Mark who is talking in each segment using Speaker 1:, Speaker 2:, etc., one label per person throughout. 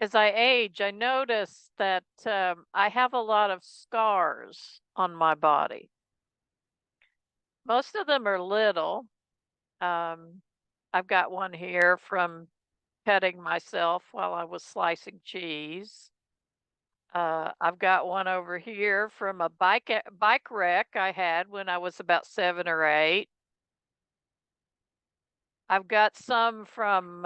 Speaker 1: as I age, I notice that I have a lot of scars on my body. Most of them are little. Um, I've got one here from cutting myself while I was slicing cheese. I've got one over here from a bike wreck I had when I was about 7 or 8. I've got some from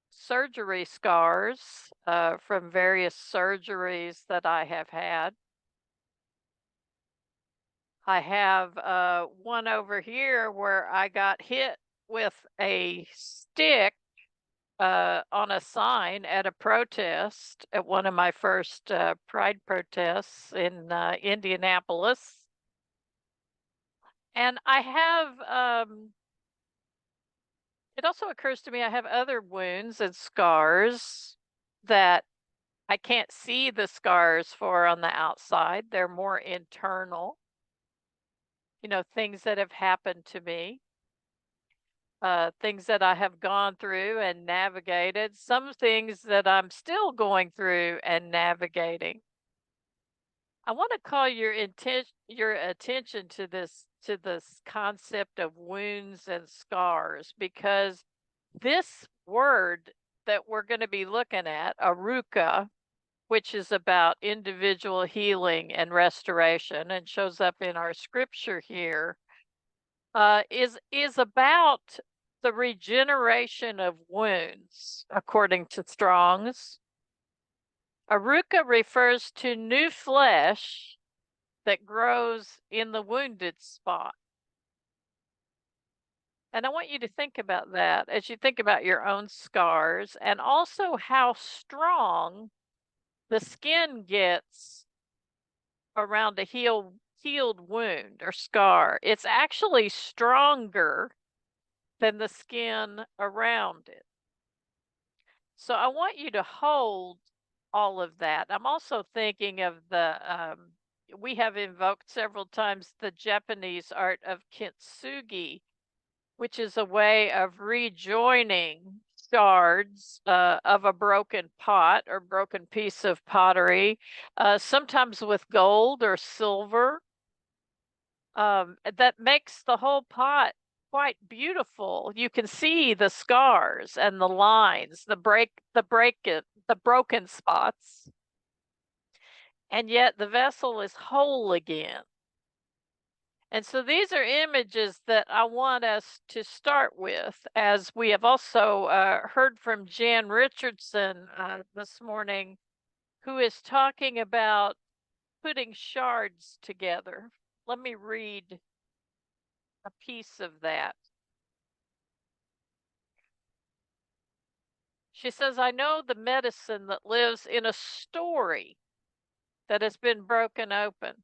Speaker 1: surgery scars from various surgeries that I have had. I have one over here where I got hit with a stick on a sign at a protest at one of my first pride protests in Indianapolis. And I have, it also occurs to me I have other wounds and scars that I can't see the scars for on the outside. They're more internal, things that have happened to me, things that I have gone through and navigated, some things that I'm still going through and navigating. I want to call your attention to this concept of wounds and scars because this word that we're going to be looking at, Arukah, which is about individual healing and restoration and shows up in our scripture here, is about the regeneration of wounds, according to Strong's. Arukah refers to new flesh that grows in the wounded spot. And I want you to think about that as you think about your own scars and also how strong the skin gets around a healed wound or scar. It's actually stronger than the skin around it. So I want you to hold all of that. I'm also thinking of we have invoked several times the Japanese art of kintsugi, which is a way of rejoining shards of a broken pot or broken piece of pottery, sometimes with gold or silver. That makes the whole pot quite beautiful. You can see the scars and the lines, the broken spots, and yet the vessel is whole again. And so these are images that I want us to start with, as we have also heard from Jan Richardson this morning, who is talking about putting shards together. Let me read a piece of that. She says, I know the medicine that lives in a story that has been broken open.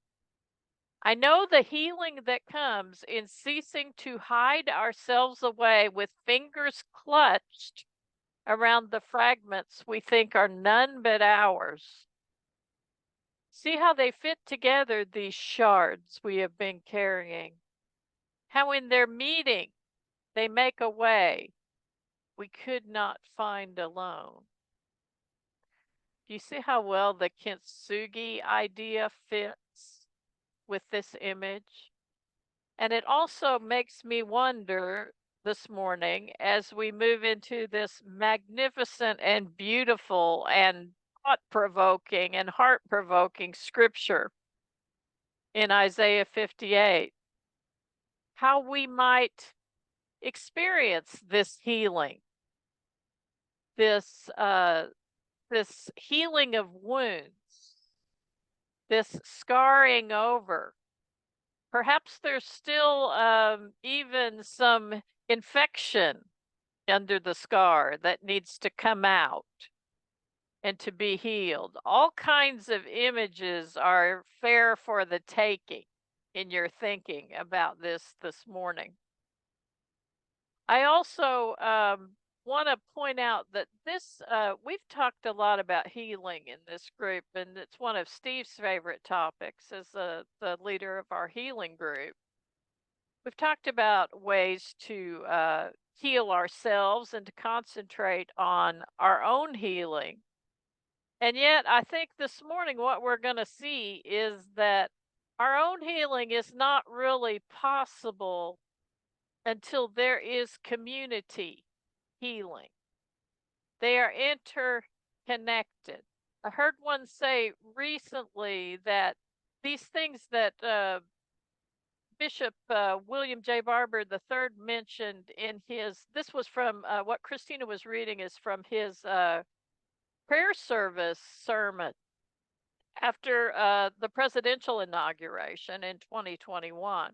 Speaker 1: I know the healing that comes in ceasing to hide ourselves away with fingers clutched around the fragments we think are none but ours. See how they fit together, these shards we have been carrying. How in their meeting they make a way we could not find alone. Do you see how well the kintsugi idea fits with this image? And it also makes me wonder this morning as we move into this magnificent and beautiful and thought-provoking and heart-provoking scripture in Isaiah 58, how we might experience this healing, this this healing of wounds, this scarring over. Perhaps there's still even some infection under the scar that needs to come out and to be healed. All kinds of images are fair for the taking in your thinking about this morning. I also want to point out that we've talked a lot about healing in this group, and it's one of Steve's favorite topics as the leader of our healing group. We've talked about ways to heal ourselves and to concentrate on our own healing. And yet, I think this morning what we're going to see is that our own healing is not really possible until there is community healing. They are interconnected. I heard one say recently that these things that Bishop William J. Barber III mentioned in his, this was from what Christina was reading, is from his prayer service sermon after the presidential inauguration in 2021.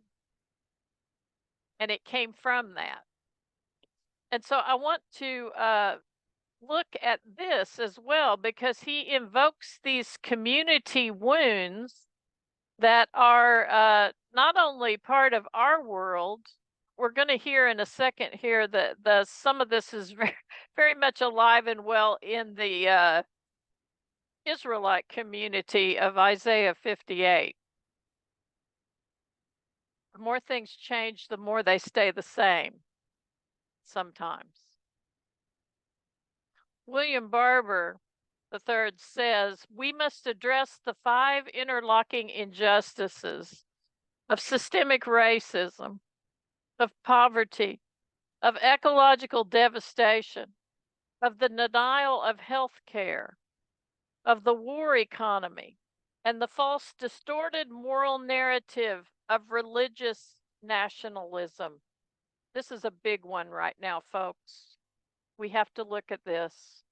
Speaker 1: And it came from that. And so I want to look at this as well, because he invokes these community wounds that are not only part of our world. We're going to hear in a second here that some of this is very, very much alive and well in the Israelite community of Isaiah 58. The more things change, the more they stay the same sometimes. William Barber III says, we must address the 5 interlocking injustices of systemic racism, of poverty, of ecological devastation, of the denial of health care, of the war economy, and the false distorted moral narrative of religious nationalism. This is a big one right now, folks. We have to look at this.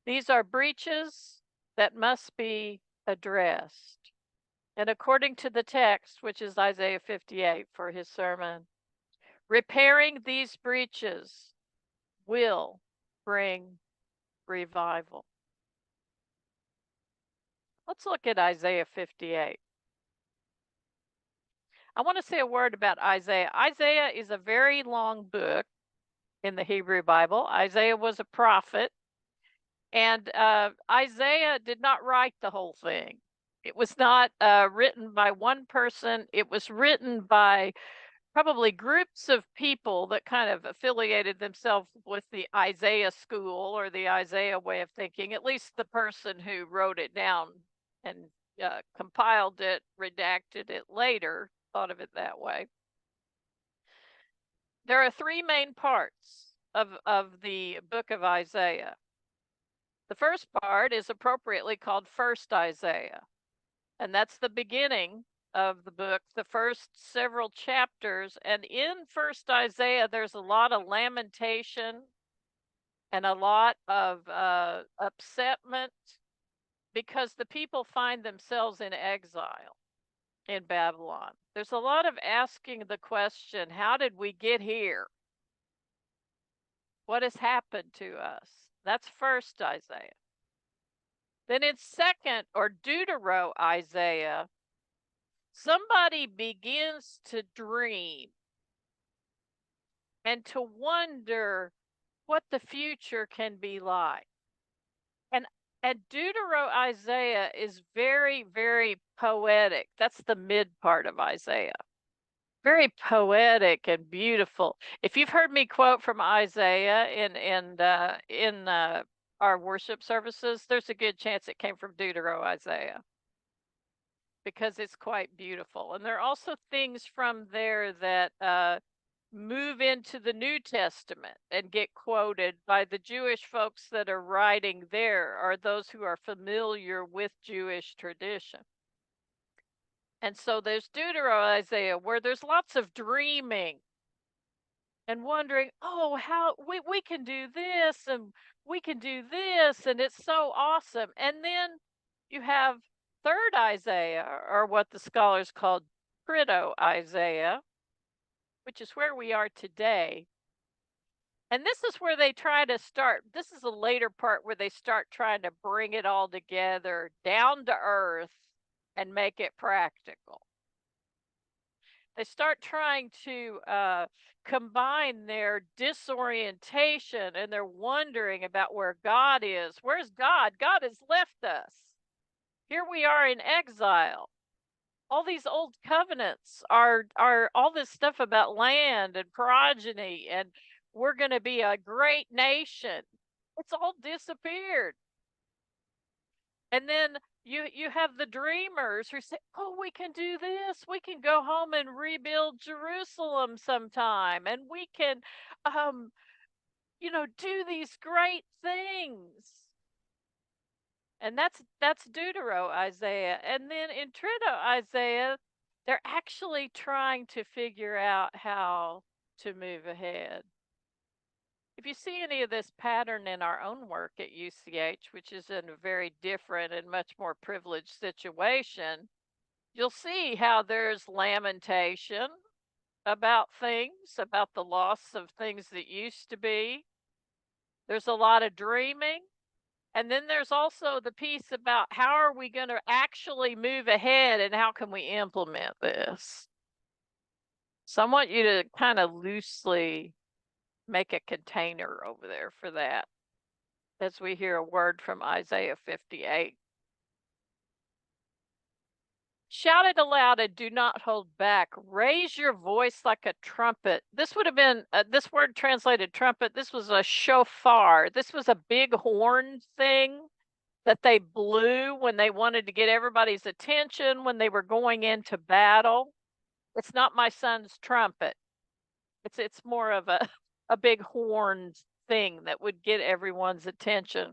Speaker 1: These are breaches that must be addressed. And according to the text, which is Isaiah 58 for his sermon, repairing these breaches will bring revival. Let's look at Isaiah 58. I want to say a word about Isaiah. Isaiah is a very long book in the Hebrew Bible. Isaiah was a prophet, and Isaiah did not write the whole thing. It was not written by one person. It was written by probably groups of people that kind of affiliated themselves with the Isaiah school or the Isaiah way of thinking, at least the person who wrote it down and compiled it, redacted it later, thought of it that way. There are 3 main parts of the book of Isaiah. The first part is appropriately called First Isaiah, and that's the beginning of the book, the first several chapters. And in First Isaiah, there's a lot of lamentation and a lot of upsetment because the people find themselves in exile in Babylon. There's a lot of asking the question, how did we get here? What has happened to us? That's First Isaiah. Then in Second or Deutero Isaiah, somebody begins to dream and to wonder what the future can be like. And Deutero Isaiah is very, very poetic. That's the mid part of Isaiah. Very poetic and beautiful. If you've heard me quote from Isaiah in our worship services, there's a good chance it came from Deutero Isaiah, because it's quite beautiful. And there are also things from there that move into the New Testament and get quoted by the Jewish folks that are writing there, or those who are familiar with Jewish tradition. And so there's Deutero Isaiah, where there's lots of dreaming and wondering, oh, how we can do this and we can do this, and it's so awesome. And then you have Third Isaiah, or what the scholars called Trito Isaiah, which is where we are today. And this is where they try to start. This is a later part where they start trying to bring it all together, down to earth, and make it practical. They start trying to combine their disorientation and their wondering about where God is. Where's God? God has left us. Here we are in exile. All these old covenants are all this stuff about land and progeny, and we're going to be a great nation. It's all disappeared. And then you have the dreamers who say, "Oh, we can do this. We can go home and rebuild Jerusalem sometime, and we can, um, do these great things." And that's Deutero Isaiah. And then in Trito Isaiah, they're actually trying to figure out how to move ahead. If you see any of this pattern in our own work at UCH, which is in a very different and much more privileged situation, you'll see how there's lamentation about things, about the loss of things that used to be. There's a lot of dreaming. And then there's also the piece about how are we going to actually move ahead and how can we implement this? So I want you to kind of loosely make a container over there for that as we hear a word from Isaiah 58. Shout it aloud and do not hold back. Raise your voice like a trumpet. This would have been, this word translated trumpet, this was a shofar. This was a big horn thing that they blew when they wanted to get everybody's attention when they were going into battle. It's not my son's trumpet. It's more of a big horn thing that would get everyone's attention.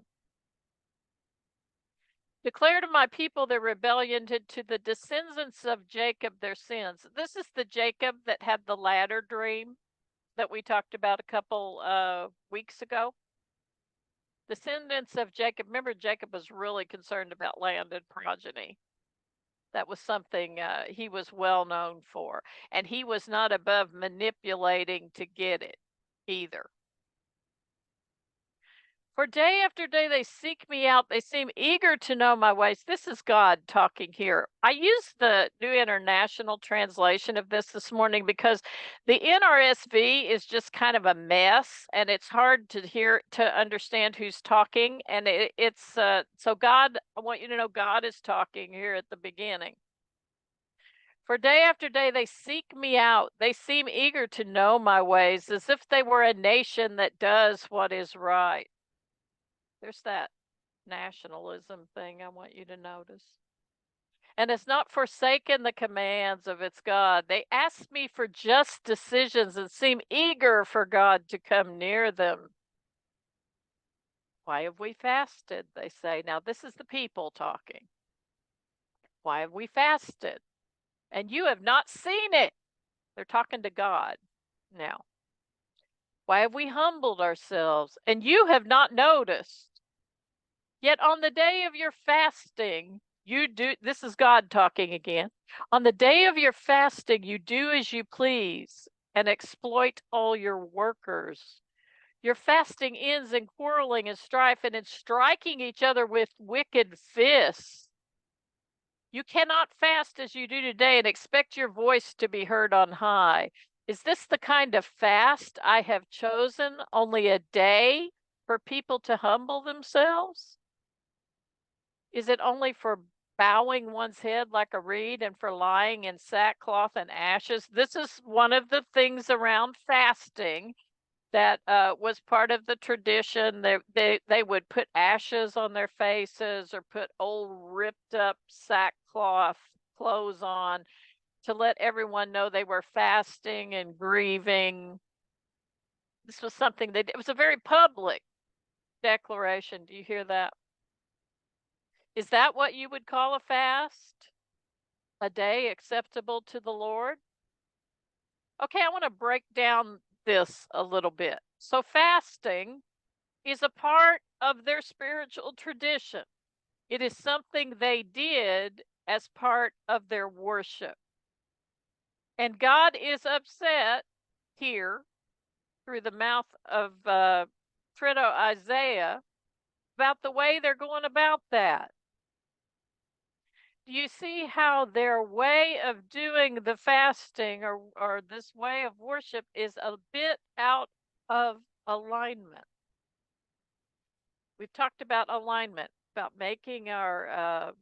Speaker 1: Declare to my people their rebellion, to the descendants of Jacob their sins. This is the Jacob that had the ladder dream that we talked about a couple weeks ago. Descendants of Jacob. Remember, Jacob was really concerned about land and progeny. That was something he was well known for. And he was not above manipulating to get it either. For day after day they seek me out. They seem eager to know my ways. This is God talking here. I used the New International Translation of this morning because the NRSV is just kind of a mess and it's hard to understand who's talking. And so God, I want you to know God is talking here at the beginning. For day after day they seek me out. They seem eager to know my ways, as if they were a nation that does what is right. There's that nationalism thing I want you to notice. And has not forsaken the commands of its God. They ask me for just decisions and seem eager for God to come near them. Why have we fasted? They say. Now, this is the people talking. Why have we fasted? And you have not seen it. They're talking to God now. Why have we humbled ourselves? And you have not noticed. Yet on the day of your fasting, you do, this is God talking again. On the day of your fasting, you do as you please and exploit all your workers. Your fasting ends in quarreling and strife and in striking each other with wicked fists. You cannot fast as you do today and expect your voice to be heard on high. Is this the kind of fast I have chosen, only a day for people to humble themselves? Is it only for bowing one's head like a reed and for lying in sackcloth and ashes? This is one of the things around fasting that was part of the tradition. They would put ashes on their faces or put old ripped up sackcloth clothes on to let everyone know they were fasting and grieving. This was something it was a very public declaration. Do you hear that? Is that what you would call a fast? A day acceptable to the Lord? Okay, I want to break down this a little bit. So, fasting is a part of their spiritual tradition, it is something they did as part of their worship. And God is upset here through the mouth of Trito Isaiah about the way they're going about that. Do you see how their way of doing the fasting or this way of worship is a bit out of alignment? We've talked about alignment, about making our,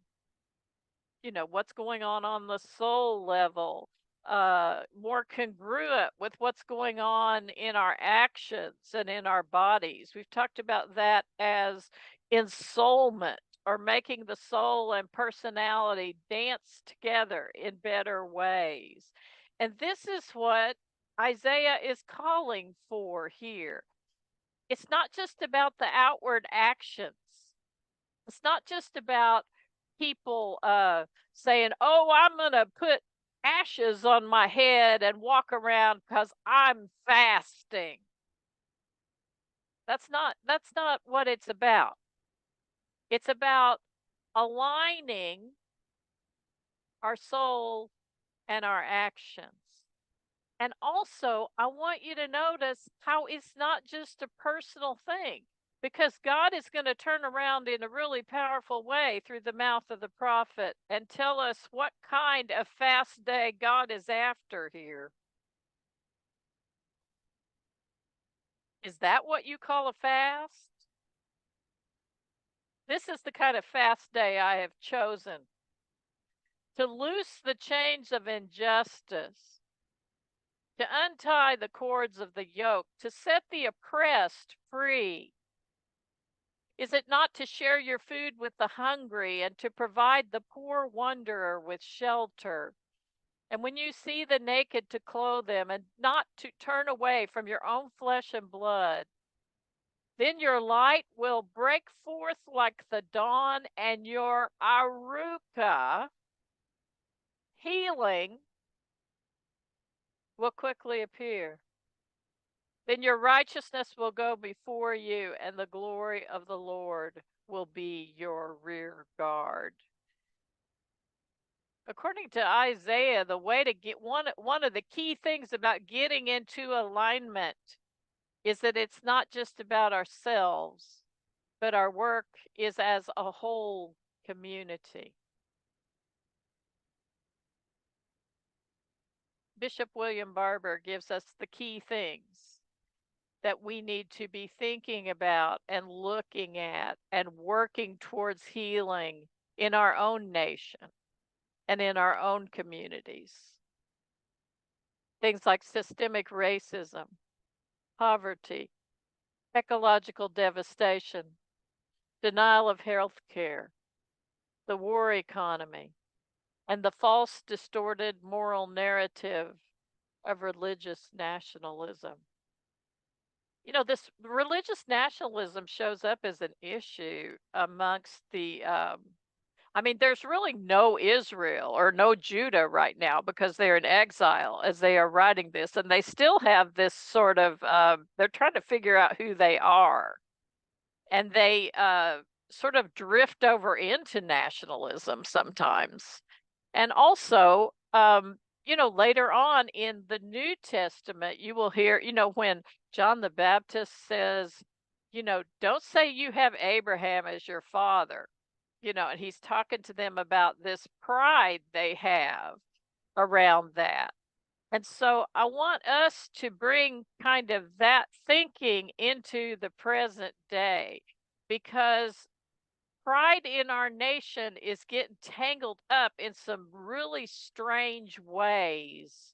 Speaker 1: what's going on the soul level, more congruent with what's going on in our actions and in our bodies. We've talked about that as ensoulment or making the soul and personality dance together in better ways. And this is what Isaiah is calling for here. It's not just about the outward actions. It's not just about people saying, "Oh, I'm going to put ashes on my head and walk around because I'm fasting." That's not what it's about. It's about aligning our soul and our actions. And also, I want you to notice how it's not just a personal thing, because God is going to turn around in a really powerful way through the mouth of the prophet and tell us what kind of fast day God is after here. Is that what you call a fast? This is the kind of fast day I have chosen: to loose the chains of injustice, to untie the cords of the yoke, to set the oppressed free. Is it not to share your food with the hungry and to provide the poor wanderer with shelter? And when you see the naked, to clothe them, and not to turn away from your own flesh and blood. Then your light will break forth like the dawn, and your Arukah, healing, will quickly appear. Then your righteousness will go before you, and the glory of the Lord will be your rear guard. According to Isaiah, the way to get one of the key things about getting into alignment is that it's not just about ourselves, but our work is as a whole community. Bishop William Barber gives us the key things that we need to be thinking about and looking at and working towards healing in our own nation and in our own communities. Things like systemic racism, poverty, ecological devastation, denial of health care, the war economy, and the false, distorted moral narrative of religious nationalism. You know, this religious nationalism shows up as an issue amongst I mean, there's really no Israel or no Judah right now because they're in exile as they are writing this, and they still have this sort of, they're trying to figure out who they are. And they sort of drift over into nationalism sometimes. And also, later on in the New Testament, you will hear, when John the Baptist says, don't say you have Abraham as your father, and he's talking to them about this pride they have around that. And so I want us to bring kind of that thinking into the present day, because pride in our nation is getting tangled up in some really strange ways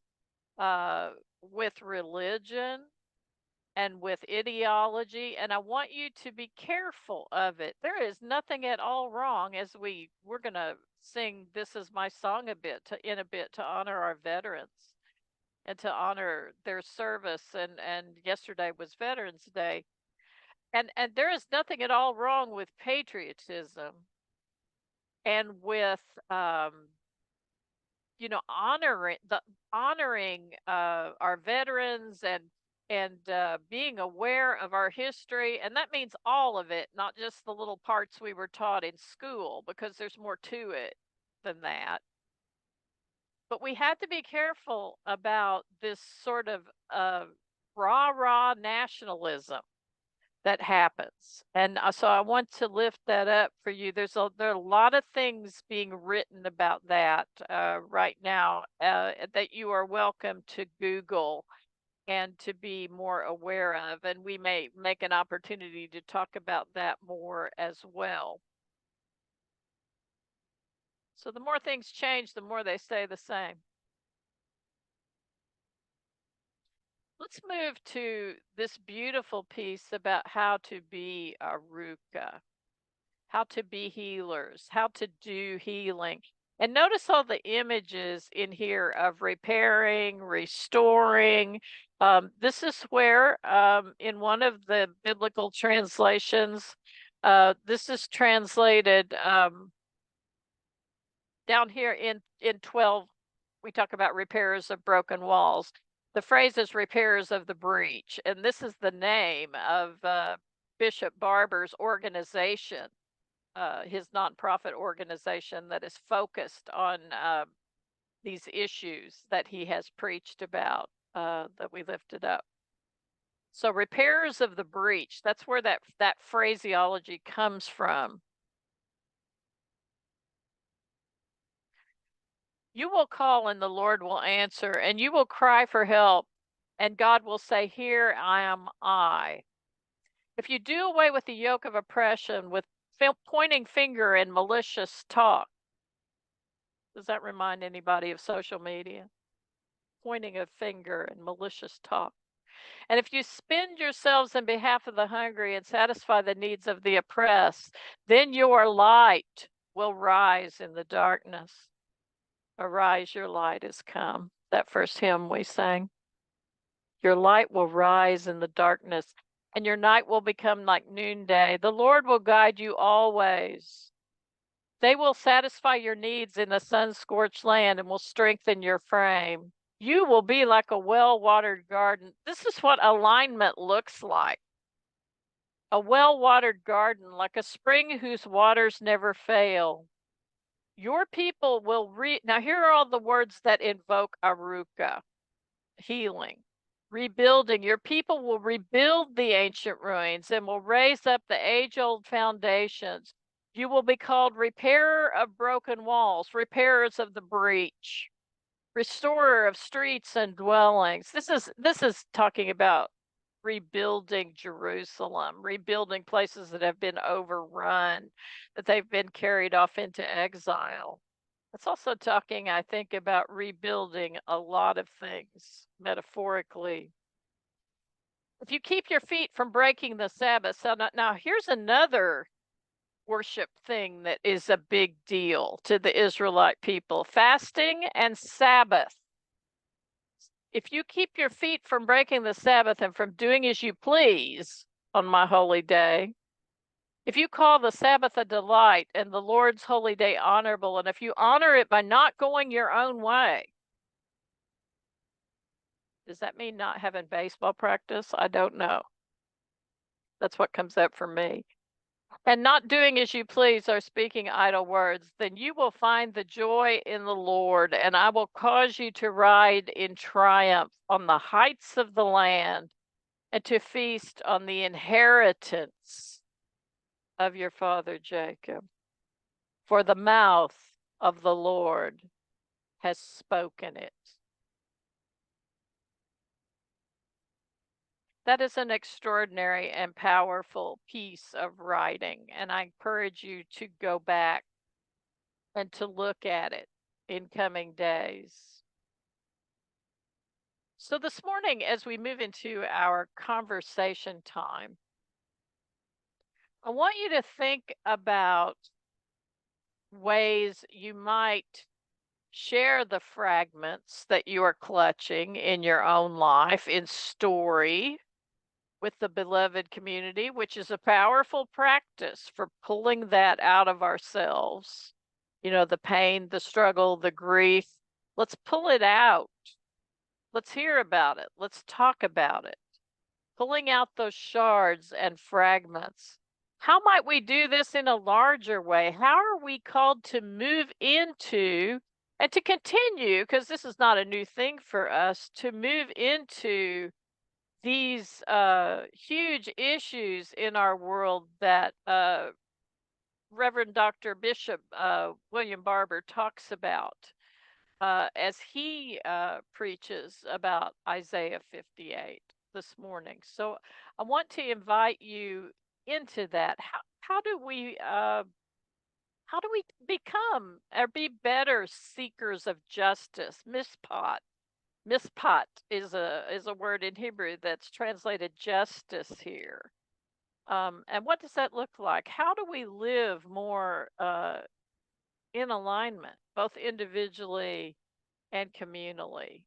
Speaker 1: with religion and with ideology, and I want you to be careful of it. There is nothing at all wrong, as we're going to sing "This Is My Song" in a bit to honor our veterans and to honor their service, and yesterday was Veterans Day. And there is nothing at all wrong with patriotism and with honoring our veterans, and being aware of our history, and that means all of it, not just the little parts we were taught in school, because there's more to it than that. But we had to be careful about this sort of rah-rah nationalism that happens. And so I want to lift that up for you. There are a lot of things being written about that right now that you are welcome to Google and to be more aware of. And we may make an opportunity to talk about that more as well. So the more things change, the more they stay the same. Let's move to this beautiful piece about how to be Arukah. how to be healers, how to do healing. And notice all the images in here of repairing, restoring. This is where, in one of the biblical translations, this is translated down here in 12. We talk about repairers of broken walls. The phrase is repairers of the breach, and this is the name of Bishop Barber's organization, his nonprofit organization that is focused on these issues that he has preached about, that we lifted up. So repairers of the breach, that's where that phraseology comes from. You will call and the Lord will answer, and you will cry for help, and God will say, "Here I am I." If you do away with the yoke of oppression with pointing finger and malicious talk, does that remind anybody of social media? Pointing a finger and malicious talk. And if you spend yourselves in behalf of the hungry and satisfy the needs of the oppressed, then your light will rise in the darkness. Arise, your light is come. That first hymn we sang. Your light will rise in the darkness, and your night will become like noonday. The Lord will guide you always. They will satisfy your needs in the sun-scorched land and will strengthen your frame. You will be like a well-watered garden. This is what alignment looks like. A well-watered garden, like a spring whose waters never fail. Your people will now here are all the words that invoke Arukah, healing, rebuilding. Your people will rebuild the ancient ruins and will raise up the age-old foundations. You will be called repairer of broken walls, repairers of the breach, restorer of streets and dwellings. This is talking about rebuilding Jerusalem, rebuilding places that have been overrun, that they've been carried off into exile. It's also talking, I think, about rebuilding a lot of things, metaphorically. If you keep your feet from breaking the Sabbath, so now here's another worship thing that is a big deal to the Israelite people: fasting and Sabbath. If you keep your feet from breaking the Sabbath and from doing as you please on my holy day, if you call the Sabbath a delight and the Lord's holy day honorable, and if you honor it by not going your own way, does that mean not having baseball practice? I don't know. That's what comes up for me. And not doing as you please or speaking idle words, then you will find the joy in the Lord, and I will cause you to ride in triumph on the heights of the land and to feast on the inheritance of your father Jacob. For the mouth of the Lord has spoken it. That is an extraordinary and powerful piece of writing, and I encourage you to go back and to look at it in coming days. So this morning, as we move into our conversation time, I want you to think about ways you might share the fragments that you are clutching in your own life in story with the beloved community, which is a powerful practice for pulling that out of ourselves. You know, the pain, the struggle, the grief. Let's pull it out. Let's hear about it. Let's talk about it. Pulling out those shards and fragments. How might we do this in a larger way? How are we called to move into and to continue, because this is not a new thing for us, to move into these huge issues in our world that Reverend Dr. Bishop William Barber talks about as he preaches about Isaiah 58 this morning. So I want to invite you into that. How do we become or be better seekers of justice? Mishpat is a word in Hebrew that's translated justice here. And what does that look like? How do we live more in alignment, both individually and communally?